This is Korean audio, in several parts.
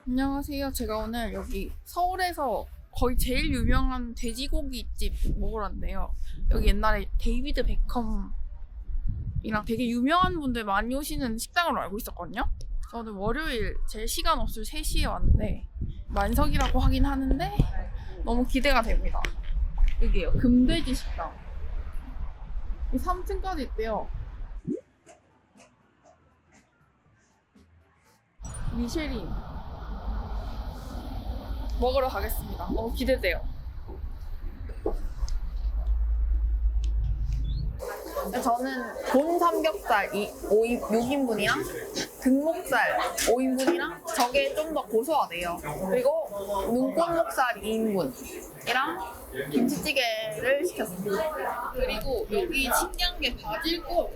안녕하세요. 제가 오늘 여기 서울에서 거의 제일 유명한 돼지고기집 먹으러 왔는데요. 여기 옛날에 데이비드 베컴이랑 되게 유명한 분들 많이 오시는 식당으로 알고 있었거든요. 저는 월요일 제 시간 없을 3시에 왔는데 만석이라고 하긴 하는데 너무 기대가 됩니다. 여기에요. 금돼지 식당. 이 3층까지 있대요. 미쉐린. 먹으러 가겠습니다. 기대돼요. 저는 본 삼겹살 6인분이랑 등목살 5인분이랑 저게 좀 더 고소하대요. 그리고 눈꽃목살 2인분이랑 김치찌개를 시켰습니다. 그리고 여기 신기한 게 바질꽃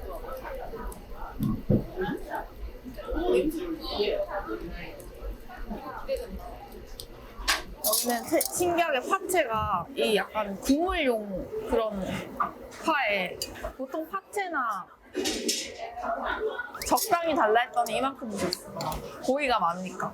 여기는 신기하게 파채가 이 약간 국물용 그런 파에 보통 파채나 적당히 달라 했더니 이만큼 줬어. 고기가 많으니까.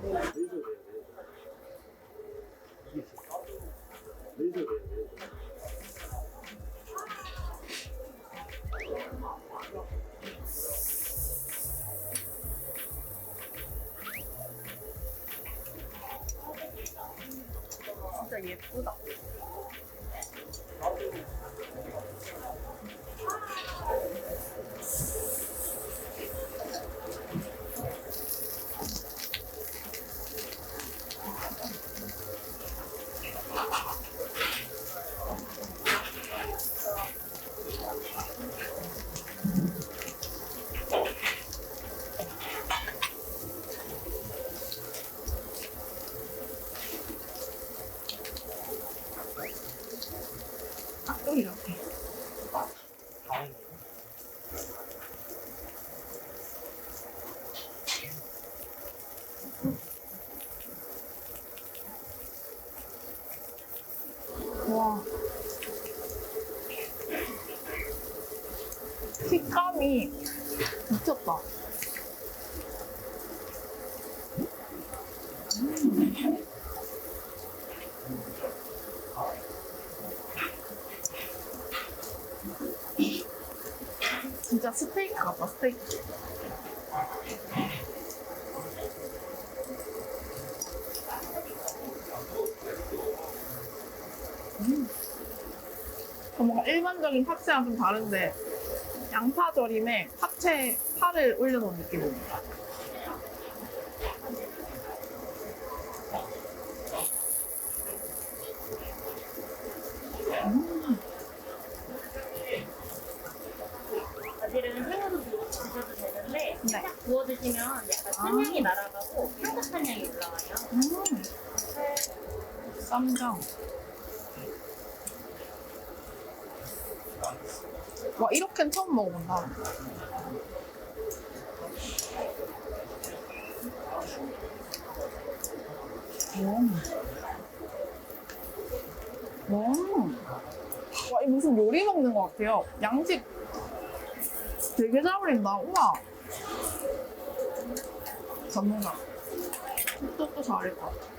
진짜 예쁘다. 또 이렇게. 와. 식감이 미쳤다. 진짜 스테이크 같다, 스테이크. 뭔가 일반적인 파채랑 좀 다른데 양파절임에 파채 파를 올려놓은 느낌입니다. 바질은 생으로 드셔도 되는데 살짝 구워 드시면 약간 산향이 날아가고 향긋한 향이 올라와요. 쌈장. 와, 이렇게는 처음 먹어본다. 와, 이 무슨 요리 먹는 것 같아요. 양식 되게 잘 어울린다. 우와. 전문가. 또 잘할 것 같아.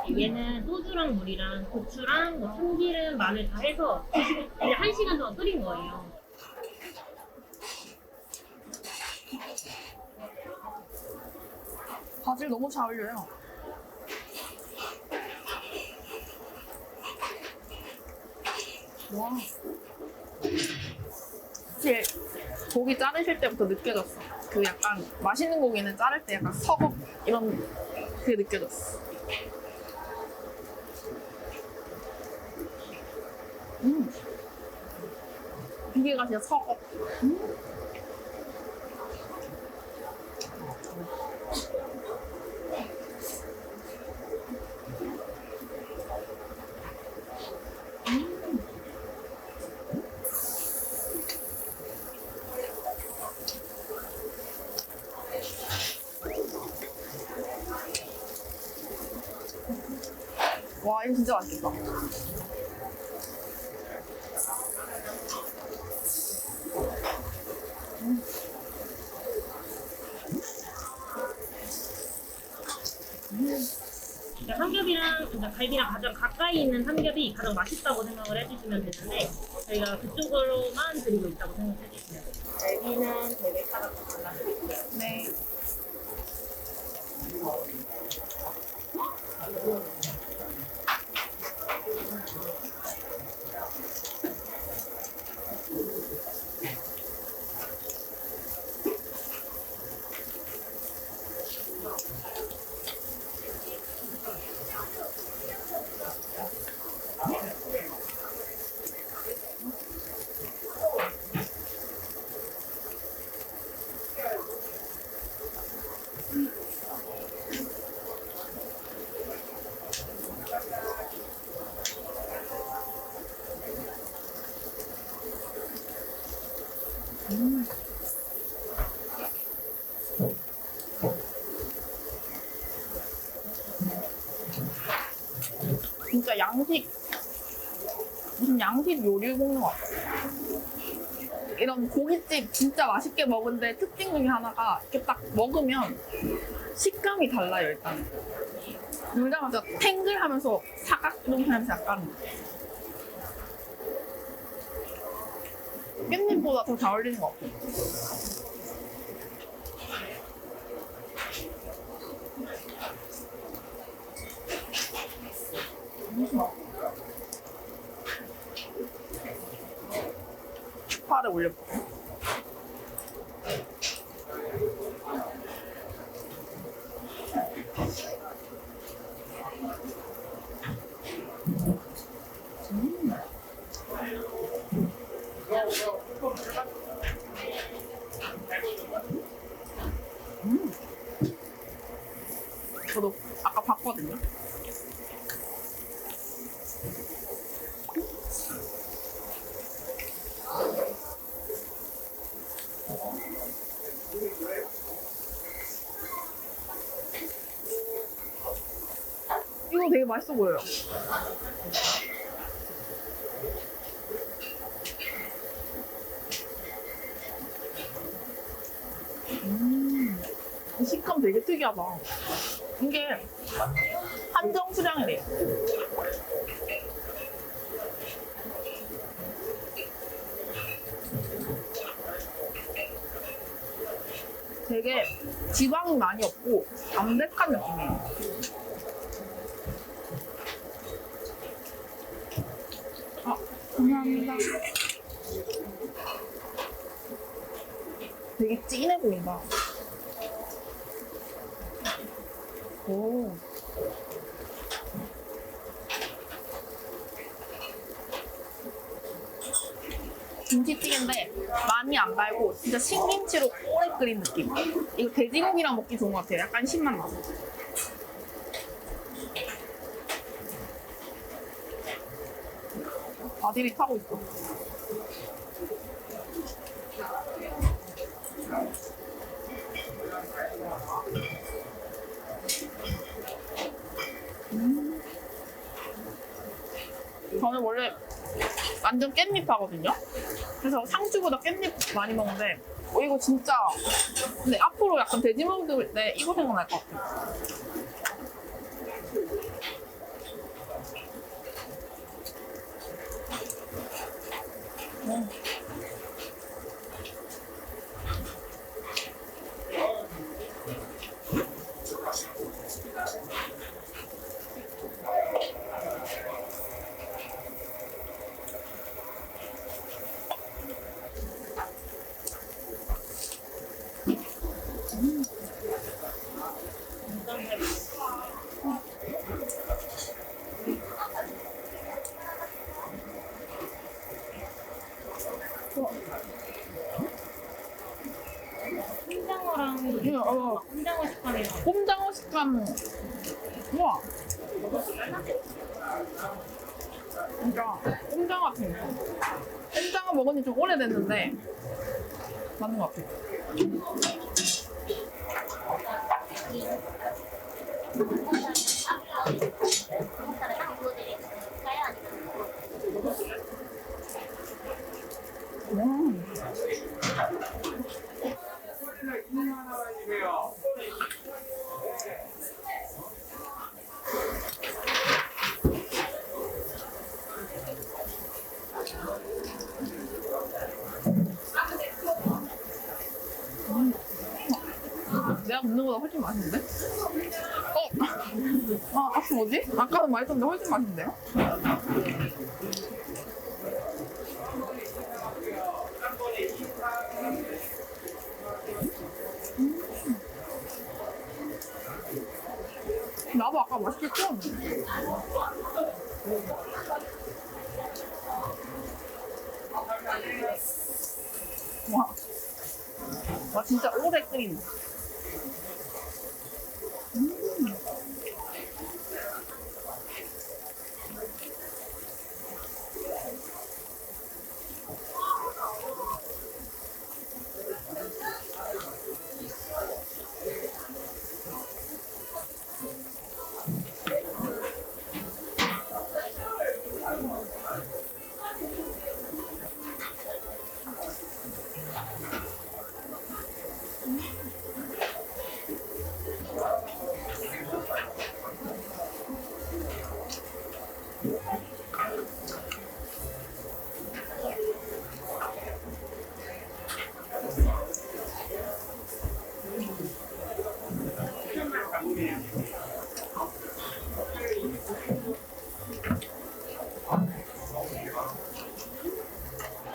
얘는 소주랑 물이랑 고추랑 뭐 참기름, 마늘 다 해서 이제 1시간 동안 끓인 거예요. 바질 너무 잘 어울려요. 와. 사실 고기 자르실 때부터 느껴졌어. 그 약간 맛있는 고기는 자를 때 약간 서걱 이런 그게 느껴졌어. 비계가 진짜 서걱. 와, 이거 진짜 맛있겠다. 그러니까 삼겹이랑 그러니까 갈비랑 가장 가까이 있는 삼겹이 가장 맛있다고 생각을 해주시면 되는데 저희가 그쪽으로만 드리고 있다고 생각해 주시면 돼요. 갈비는 저희가 이따가 더 발라드릴게요. 네. 진짜 양식, 무슨 양식 요리 먹는 것 같아. 이런 고깃집 진짜 맛있게 먹은데 특징 중에 하나가 이렇게 딱 먹으면 식감이 달라요, 일단. 물자마자 탱글하면서 사각 이런 하면서 약간 깻잎보다 더 잘 어울리는 것 같아. 파를 올려볼게요. 저도 아까 봤거든요. 이거 되게 맛있어 보여요. 이 식감 되게 특이하다. 이게 한정 수량이래. 되게 지방이 많이 없고 담백한 느낌이에요. 아, 감사합니다. 되게 진해 보인다. 오. 김치찌개인데 많이 안 달고 진짜 신김치로 오래 끓인 느낌. 이거 돼지고기랑 먹기 좋은 것 같아요. 약간 신맛 나서. 바질이 타고 있어. 저는 원래 완전 깻잎 하거든요. 그래서 상추보다 깻잎 많이 먹는데 이거 진짜 근데 앞으로 약간 돼지 먹을 때 이거 생각날 것 같아요. 콩장어랑 콩장어 식감이랑 꼼장어 식감. 우와. 진짜 꼼장어 같은 거. 꼼장어 먹은 지 좀 오래됐는데 맞는 것 같아요. 아까보다 훨씬 맛있는데? 아까 뭐지? 아까는 맛있었는데 훨씬 맛있는데요? 나도 아까 맛있게 구웠는데. 와. 와, 진짜 오래 끓인다.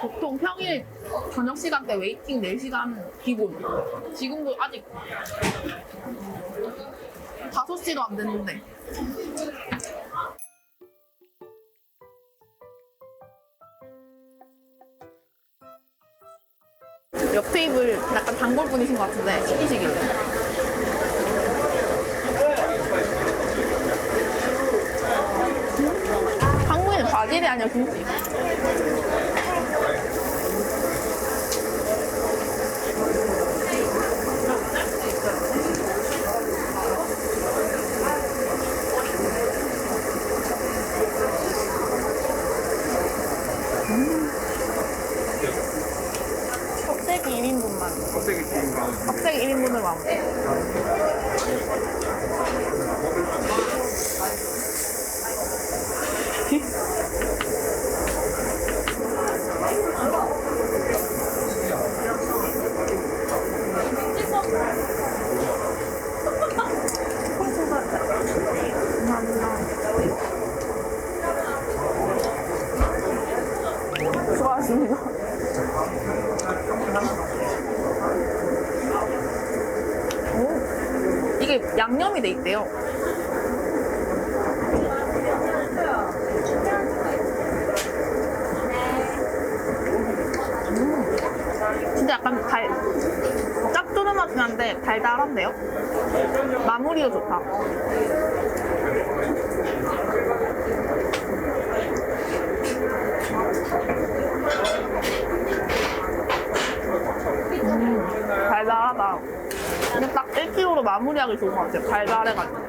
보통 평일 저녁 시간대 웨이팅 4시간 기본. 지금도 아직 5시도 안 됐는데. 옆 테이블 약간 단골 분이신 것 같은데 시키시길래. 한국인은 바질이 아니라 김치. 껍데기 1인분만. 껍데기 1인분을 마무리. 수고하셨습니다. 오, 이게 양념이 돼 있대요. 진짜 약간 짭조름하긴 한데 달달한데요? 마무리가 좋다. 달달하다. 근데 딱 1kg로 마무리하기 좋은 것 같아요. 달달해가지고.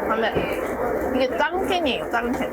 근데 이게 작은 캔이에요. 작은 캔.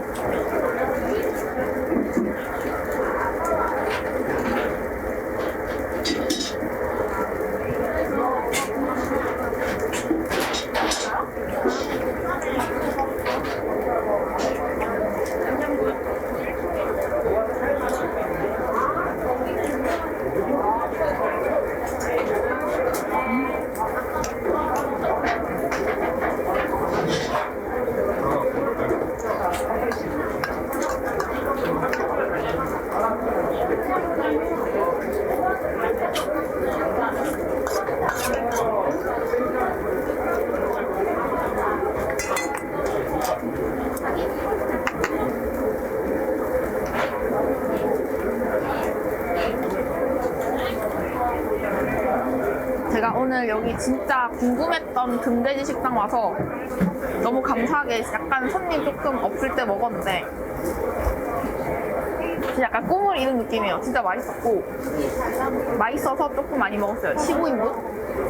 제가 오늘 여기 진짜 궁금했던 금돼지 식당 와서 너무 감사하게 약간 손님 조금 없을 때 먹었는데 진짜 약간 꿈을 이룬 느낌이에요. 진짜 맛있었고 맛있어서 조금 많이 먹었어요. 15인분?